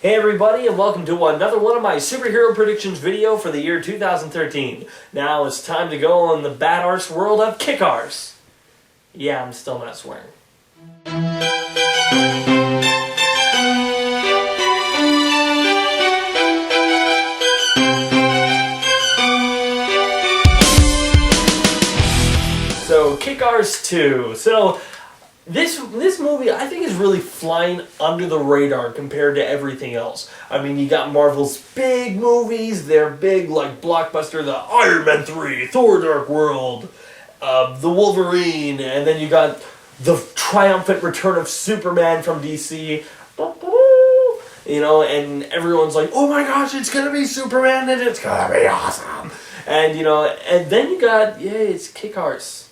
Hey everybody, and welcome to another one of my superhero predictions video for the year 2013. Now it's time to go on the bad arse world of Kick-Arse. Yeah, I'm still not swearing. So, Kick-Arse 2. This movie, I think, is really flying under the radar compared to everything else. I mean, you got Marvel's big movies, their big, like, blockbuster, the Iron Man 3, Thor Dark World, the Wolverine, and then you got the triumphant return of Superman from DC. You know, and everyone's like, oh my gosh, it's gonna be Superman, and it's gonna be awesome. And, you know, and then you got, yay, it's Kick-Arse.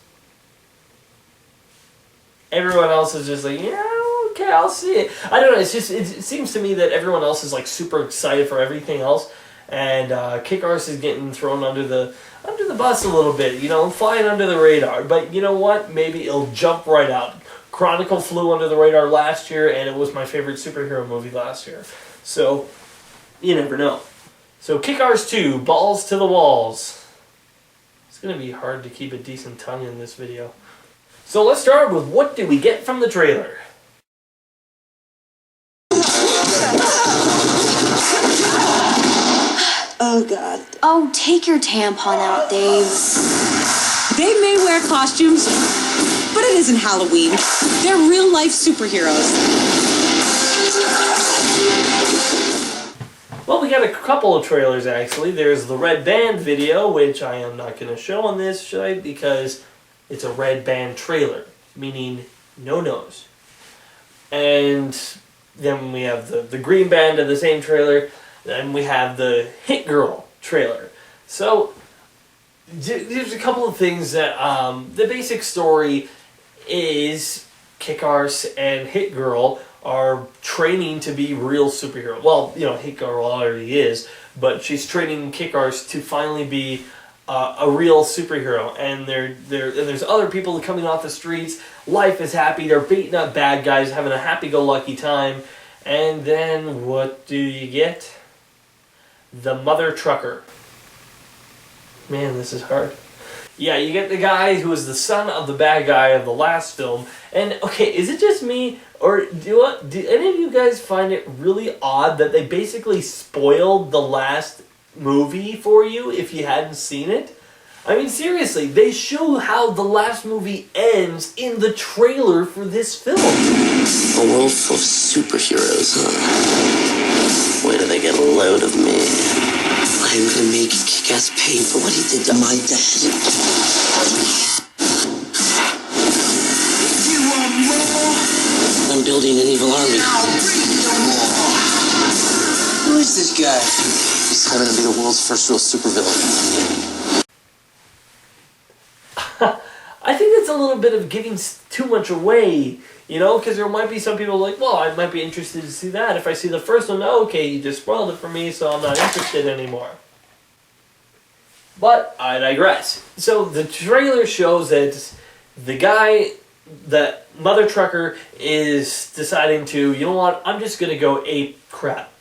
Everyone else is just like, yeah, okay, I'll see it. I don't know, it seems to me that everyone else is like super excited for everything else, and Kick-Arse is getting thrown under the bus a little bit, you know, flying under the radar. But you know what? Maybe it'll jump right out. Chronicle flew under the radar last year, and it was my favorite superhero movie last year. So, you never know. So, Kick-Arse 2, Balls to the Walls. It's going to be hard to keep a decent tongue in this video. So let's start with what do we get from the trailer. Oh God. Oh, take your tampon out, Dave. They may wear costumes, but it isn't Halloween. They're real-life superheroes. Well, we got a couple of trailers actually. There's the Red Band video, which I am not going to show on this show because it's a Red Band trailer, meaning no nose. And then we have the Green Band of the same trailer. Then we have the Hit Girl trailer. So there's a couple of things that the basic story is Kick-Arse and Hit Girl are training to be real superheroes. Well, you know, Hit Girl already is, but she's training Kick-Arse to finally be a real superhero, and there's other people coming off the streets. Life is happy. They're beating up bad guys, having a happy-go-lucky time. And then what do you get? The Mother Trucker. Man, this is hard. Yeah, you get the guy who is the son of the bad guy of the last film. And okay, is it just me, or do any of you guys find it really odd that they basically spoiled the last movie for you if you hadn't seen it? I mean, seriously, they show how the last movie ends in the trailer for this film. A world full of superheroes, huh? Wait till they get a load of me. I'm gonna make Kick-Ass pay for what he did to my dad. You want more? I'm building an evil army. Who is this guy? He's going to be the world's first real supervillain. I think that's a little bit of giving too much away, you know, because there might be some people like, well, I might be interested to see that. If I see the first one, okay, you just spoiled it for me, so I'm not interested anymore. But I digress. So the trailer shows that the guy, the Mother Trucker, is deciding to, you know what, I'm just going to go ape crap.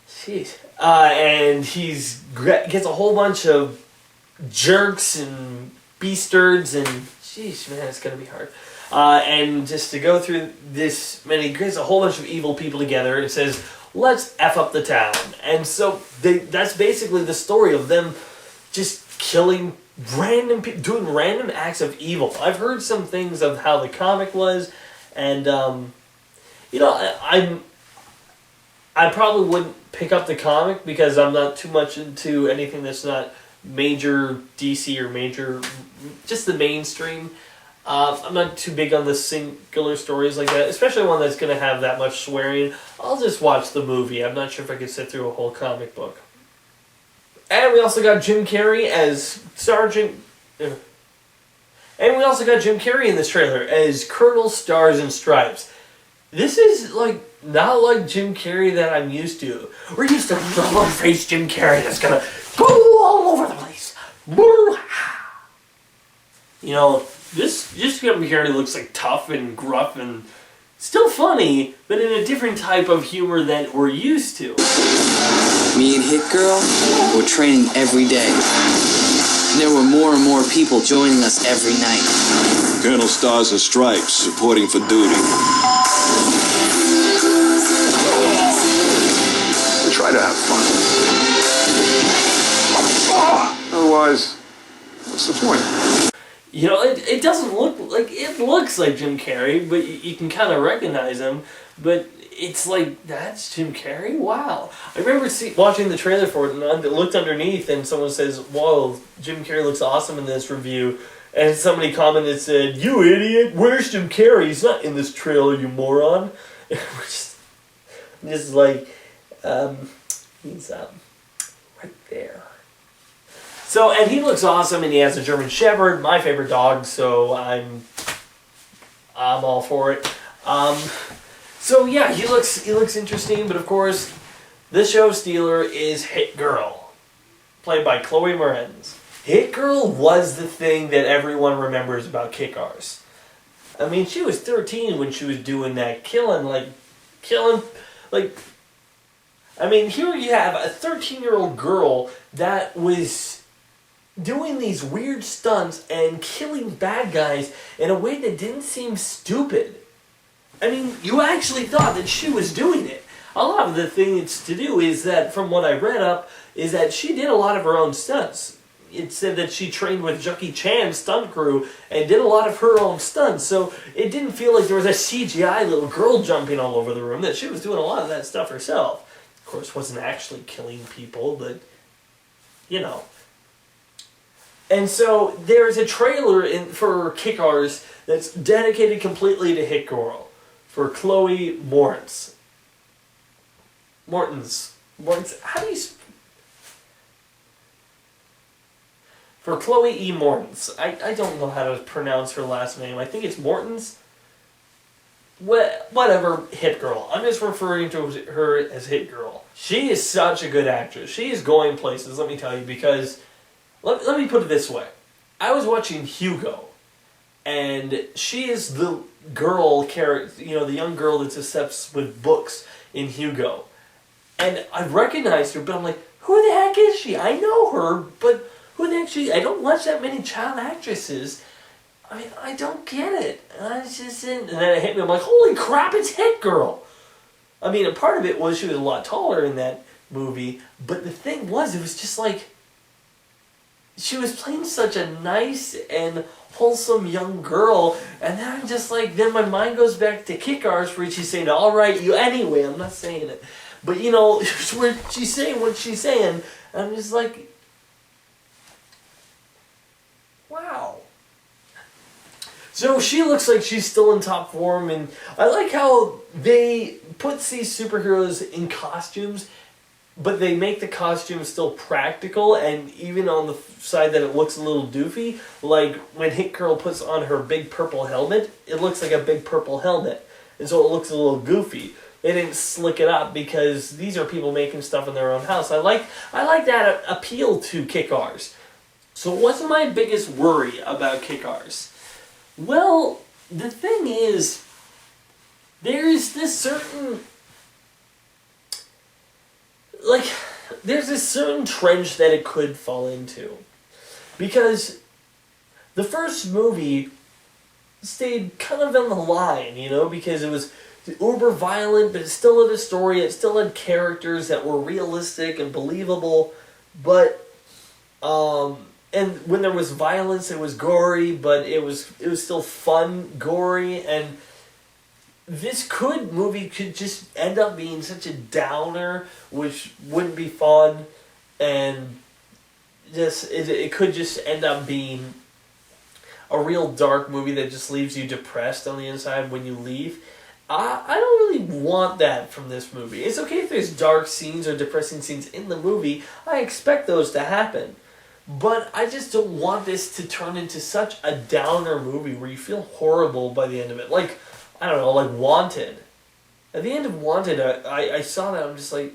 Jeez. And he's gets a whole bunch of jerks and beastards and jeez, man, it's gonna be hard. And just to go through this many, gets a whole bunch of evil people together and says, "Let's f up the town." And so that's basically the story of them just killing random people, doing random acts of evil. I've heard some things of how the comic was, and you know, I probably wouldn't pick up the comic because I'm not too much into anything that's not major DC or major, just the mainstream. I'm not too big on the singular stories like that, especially one that's going to have that much swearing. I'll just watch the movie. I'm not sure if I could sit through a whole comic book. And we also got Jim Carrey as Sergeant... And we also got Jim Carrey in this trailer as Colonel Stars and Stripes. This is like not like Jim Carrey that I'm used to. We're used to rubber-faced Jim Carrey that's gonna go all over the place. You know, this Jim Carrey looks like tough and gruff and Still funny, but in a different type of humor than we're used to. Me and Hit Girl were training every day. And there were more and more people joining us every night. Colonel Stars and Stripes, supporting for duty. We try to have fun. Otherwise, what's the point? You know, it doesn't look like, it looks like Jim Carrey, but you can kind of recognize him, but it's like, that's Jim Carrey? Wow. I remember watching the trailer for it, and I looked underneath, and someone says, whoa, Jim Carrey looks awesome in this review, and somebody commented and said, you idiot, where's Jim Carrey? He's not in this trailer, you moron. just like, he's right there. So, and he looks awesome, and he has a German Shepherd, my favorite dog, so I'm all for it. So yeah, he looks interesting, but of course, the show stealer is Hit Girl, played by Chloe Moretz. Hit Girl was the thing that everyone remembers about Kick-Ass. I mean, she was 13 when she was doing that, killing, I mean, here you have a 13-year-old girl that was doing these weird stunts and killing bad guys in a way that didn't seem stupid. I mean, you actually thought that she was doing it. A lot of the things to do is that, from what I read up, is that she did a lot of her own stunts. It said that she trained with Jackie Chan's stunt crew and did a lot of her own stunts, so it didn't feel like there was a CGI little girl jumping all over the room, that she was doing a lot of that stuff herself. Of course, wasn't actually killing people, but, you know. And so, there's a trailer for Kick-Ass that's dedicated completely to Hit Girl, for Chloe Moretz. Mortens. How do you... For Chloe E. Moretz. I don't know how to pronounce her last name. I think it's Mortens. Whatever, Hit Girl. I'm just referring to her as Hit Girl. She is such a good actress. She is going places, let me tell you, because... Let me put it this way. I was watching Hugo, and she is the girl character, you know, the young girl that's obsessed with books in Hugo. And I recognized her, but I'm like, who the heck is she? I know her, but who the heck is she? I don't watch that many child actresses. I mean, I don't get it. I just didn't. And then it hit me, I'm like, holy crap, it's Hit Girl. I mean, a part of it was she was a lot taller in that movie, but the thing was, it was just like, she was playing such a nice and wholesome young girl, and then I'm just like, then my mind goes back to Kick-Ass, where she's saying, alright, you anyway, I'm not saying it. But, you know, where she's saying what she's saying, and I'm just like, wow. So she looks like she's still in top form, and I like how they put these superheroes in costumes, but they make the costumes still practical, and even on the side that it looks a little doofy, like when Hit Girl puts on her big purple helmet, it looks like a big purple helmet, and so it looks a little goofy. They didn't slick it up because these are people making stuff in their own house. I like that appeal to Kick-Ass. So what's my biggest worry about Kick-Ass? Well, the thing is, there's this certain... there's this certain trench that it could fall into. Because the first movie stayed kind of on the line, you know, because it was uber violent, but it still had a story, it still had characters that were realistic and believable, but, and when there was violence, it was gory, but it was still fun, gory, and this movie could just end up being such a downer, which wouldn't be fun, and it could just end up being a real dark movie that just leaves you depressed on the inside when you leave. I don't really want that from this movie. It's okay if there's dark scenes or depressing scenes in the movie. I expect those to happen. But I just don't want this to turn into such a downer movie where you feel horrible by the end of it. Like, I don't know, like Wanted. At the end of Wanted, I saw that, I'm just like,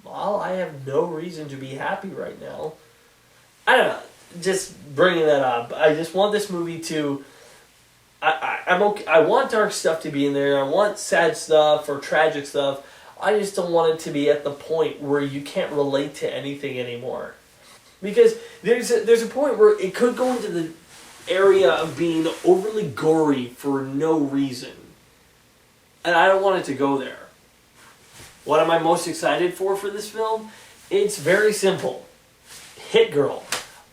well, I have no reason to be happy right now. I don't know, just bringing that up. I just want this movie to I'm okay. I want dark stuff to be in there. I want sad stuff or tragic stuff. I just don't want it to be at the point where you can't relate to anything anymore. Because there's a point where it could go into the area of being overly gory for no reason. And I don't want it to go there. What am I most excited for this film? It's very simple. Hit Girl.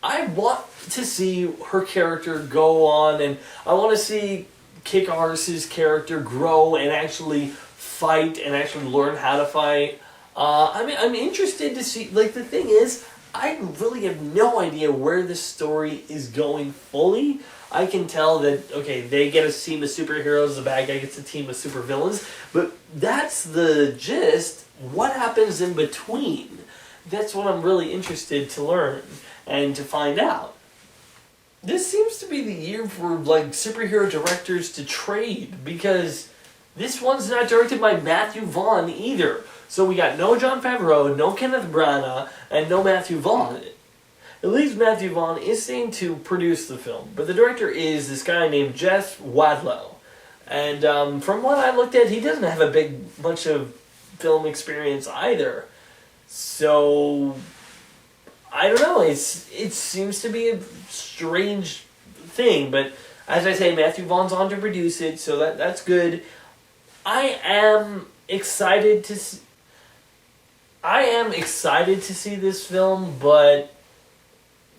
I want to see her character go on, and I want to see Kick-Arse's character grow and actually fight and actually learn how to fight. I'm interested to see, like, the thing is, I really have no idea where this story is going fully. I can tell that, okay, they get a team of superheroes, the bad guy gets a team of supervillains, but that's the gist. What happens in between? That's what I'm really interested to learn and to find out. This seems to be the year for, like, superhero directors to trade, because this one's not directed by Matthew Vaughn either. So we got no Jon Favreau, no Kenneth Branagh, and no Matthew Vaughn. At least Matthew Vaughn is saying to produce the film, but the director is this guy named Jeff Wadlow. And from what I looked at, he doesn't have a big bunch of film experience either. So I don't know. It seems to be a strange thing, but as I say, Matthew Vaughn's on to produce it, so that's good. I am excited to see this film, but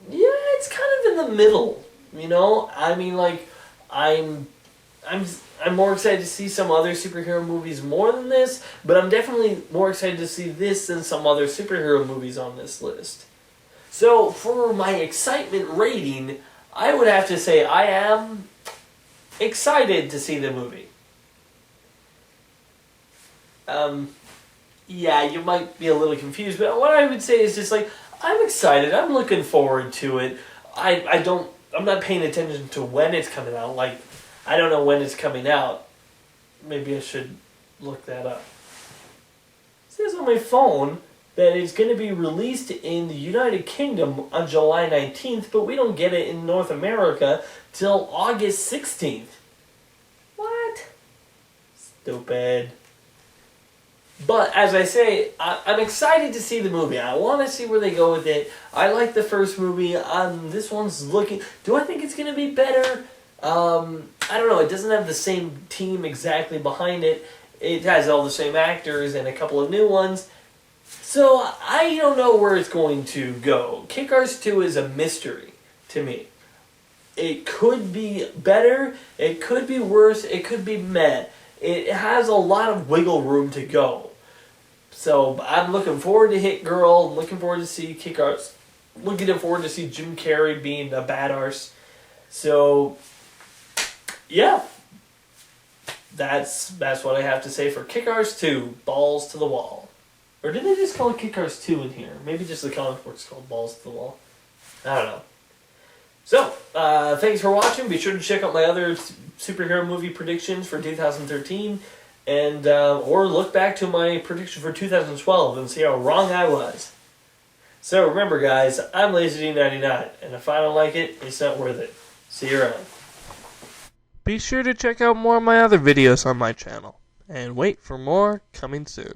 yeah, it's kind of in the middle. You know, I mean, like, I'm more excited to see some other superhero movies more than this, but I'm definitely more excited to see this than some other superhero movies on this list. So, for my excitement rating, I would have to say I am excited to see the movie. Yeah, you might be a little confused, but what I would say is just like, I'm excited, I'm looking forward to it. I'm not paying attention to when it's coming out, like, I don't know when it's coming out. Maybe I should look that up. It says on my phone that it's going to be released in the United Kingdom on July 19th, but we don't get it in North America till August 16th. What? Stupid. But, as I say, I'm excited to see the movie. I want to see where they go with it. I like the first movie. This one's looking... Do I think it's going to be better? I don't know. It doesn't have the same team exactly behind it. It has all the same actors and a couple of new ones. So, I don't know where it's going to go. Kick-Arse 2 is a mystery to me. It could be better. It could be worse. It could be meh. It has a lot of wiggle room to go. So, I'm looking forward to Hit Girl. I'm looking forward to see Kick-Arse. Looking forward to see Jim Carrey being a badass. So, yeah. That's what I have to say for Kick-Arse 2, Balls to the Wall. Or did they just call it Kick-Arse 2 in here? Maybe just the comic book's called Balls to the Wall. I don't know. So, thanks for watching. Be sure to check out my other superhero movie predictions for 2013. And, or look back to my prediction for 2012 and see how wrong I was. So remember, guys, I'm LazyD99, and if I don't like it, it's not worth it. See you around. Be sure to check out more of my other videos on my channel, and wait for more coming soon.